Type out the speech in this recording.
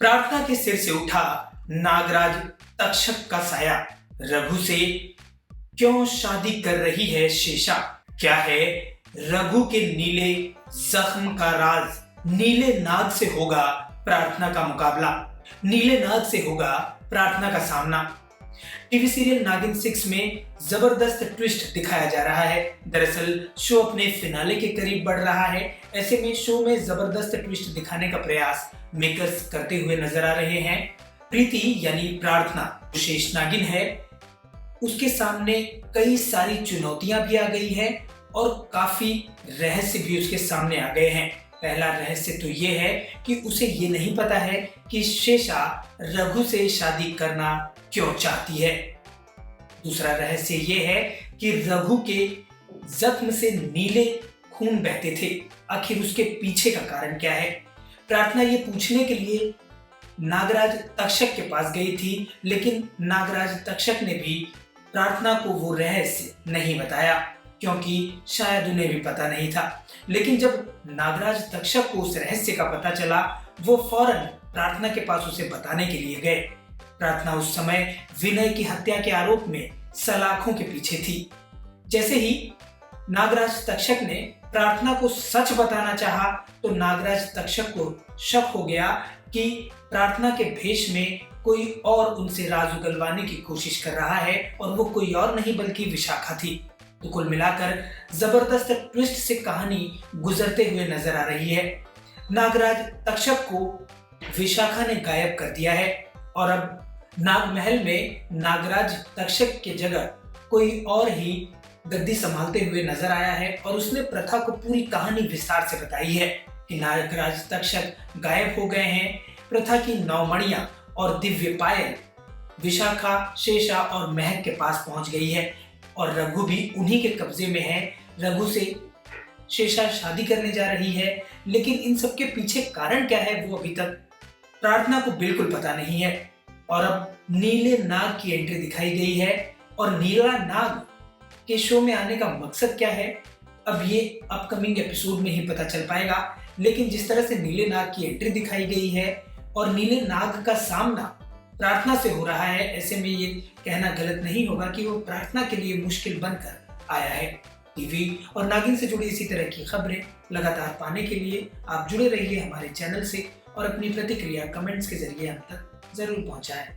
प्रार्थना के सिर से उठा नागराज तक्षक का साया। रघु से क्यों शादी कर रही है शेषा? क्या है रघु के नीले जख्म का राज? नीले नाग से होगा प्रार्थना का मुकाबला, नीले नाग से होगा प्रार्थना का सामना। टीवी सीरियल नागिन 6 में जबरदस्त ट्विस्ट दिखाया जा रहा है। दरअसल शो अपने फिनाले के करीब बढ़ रहा है। ऐसे में शो में जबरदस्त ट्विस्ट दिखाने का प्रयास मेकर्स करते हुए नजर आ रहे हैं। प्रीति यानी प्रार्थना जो शेष नागिन है, उसके सामने कई सारी चुनौतियां भी आ गई हैं और काफी रहस्य भी उसके सामने आ गए हैं। पहला रहस्य तो ये है कि उसे ये नहीं पता है कि शेषा रघु से शादी करना क्यों चाहती है। दूसरा रहस्य ये है कि रघु के जख्म से नीले खून बहते थे, आखिर उसके पीछे का कारण क्या है? प्रार्थना ये पूछने के लिए नागराज तक्षक के पास गई थी, लेकिन नागराज तक्षक ने भी प्रार्थना को वो रहस्य नहीं बताया, क्योंकि शायद उन्हें भी पता नहीं था। लेकिन जब नागराज तक्षक को उस रहस्य का पता चला, वो फौरन प्रार्थना के पास उसे बताने के लिए गए। प्रार्थना उस समय विनय की हत्या के आरोप में सलाखों के पीछे थी। जैसे ही नागराज तक्षक ने प्रार्थना को सच बताना चाहा, तो नागराज तक्षक को शक हो गया कि प्रार्थना के भेष में कोई और उनसे राज उगलवाने की कोशिश कर रहा है, और वो कोई और नहीं बल्कि विशाखा थी। तो कुल मिलाकर जबरदस्त ट्विस्ट से कहानी गुजरते हुए नजर आ रही है। नागराज तक्षक को विशाखा ने गायब कर दिया है और अब नागमहल में नागराज तक्षक के जगह कोई और ही गद्दी संभालते हुए नजर आया है, और उसने प्रथा को पूरी कहानी विस्तार से बताई है कि नागराज तक्षक गायब हो गए हैं। प्रथा की 9 मणियां और दिव्य पायल विशाखा, शेषा और महक के पास पहुंच गई है, और रघु भी उन्हीं के कब्जे में है। रघु से शेषा शादी करने जा रही है, लेकिन इन सब के पीछे कारण क्या है वो अभी तक प्रार्थना को बिल्कुल पता नहीं है। और अब नीले नाग की एंट्री दिखाई गई है, और नीला नाग के शो में आने का मकसद क्या है अब ये अपकमिंग एपिसोड में ही पता चल पाएगा। लेकिन जिस तरह से नीले नाग की एंट्री दिखाई गई है और नीले नाग का सामना प्रार्थना से हो रहा है, ऐसे में ये कहना गलत नहीं होगा कि वो प्रार्थना के लिए मुश्किल बनकर आया है। टीवी और नागिन से जुड़ी इसी तरह की खबरें लगातार पाने के लिए आप जुड़े रहिए हमारे चैनल से, और अपनी प्रतिक्रिया कमेंट्स के जरिए हम तक जरूर पहुंचाएं।